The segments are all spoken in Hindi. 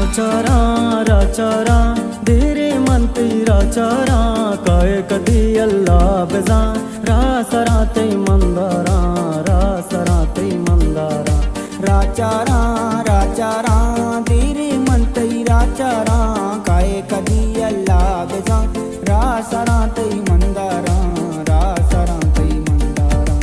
राचारा राचारा धीरे मंती राचारा काय कधी अल्लाह बेजा रासराते मंदारा रासराते मंदारा राचारा राचारा धीरे मंती राचारा काय कधी अल्लाह बेजा रासराते मंदारा रासराते मंदारा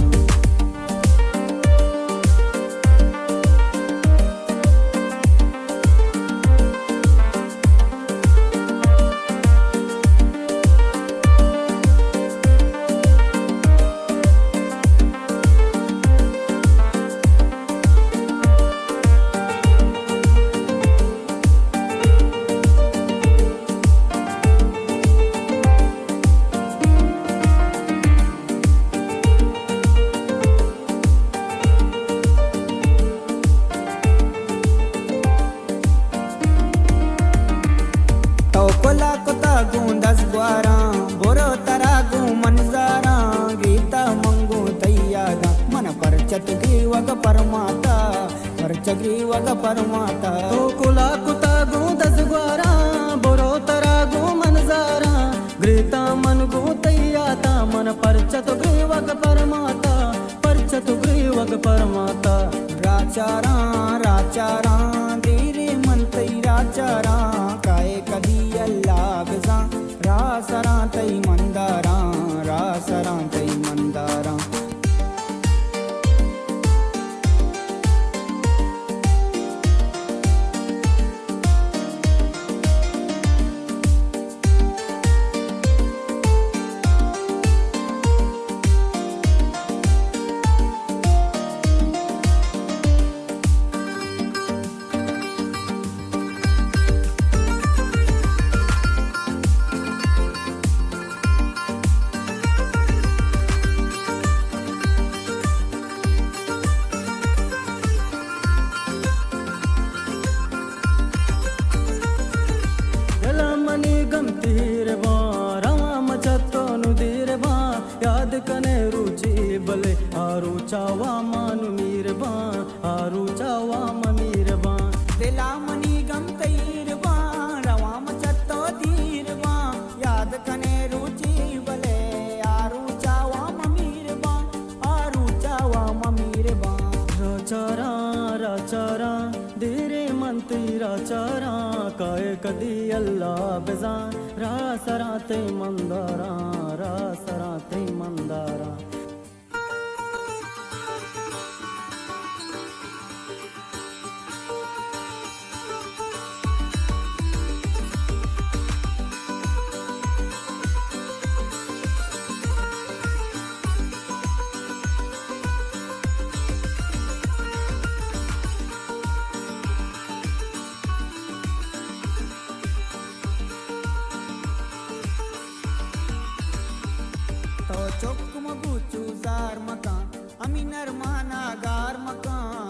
कोला कोता गुंदस ग्वारा बोरो तरागु मनजारा गीता मंगु तैयागा मन परचत ग्रीवग परमाता परच ग्रीवग परमाता तो कुला कुता गुंदस ग्वारा बोरो तरागु मनजारा ग्रीता मन गु तैयाता मन परचत ग्रीवग परमाता परचत ग्रीवग परमाता राचारा राचारा धीरे मंतई राचारा काय कदी अल्लाह बेजा रासरा तई मंदारा रासरा तई मंदारा गमतीर बा राम चतो नुदीर बा याद कने रुचि बले आरु चावा मानु मीर बा आरु चावा ममीर बा दिला मनी गमतीर बा रवाम चत्तो धीर बा याद कने रुचि बले आरु चावा ममीर बा आरु चावा ममीर बा राचारा राचारा धीरे मंती राचारा काय कदी अल्लाह बेजा रासराते मंदारा रासराते मंदारा तो चोक मगू चूजार मकान अमी नरमाना गार मकान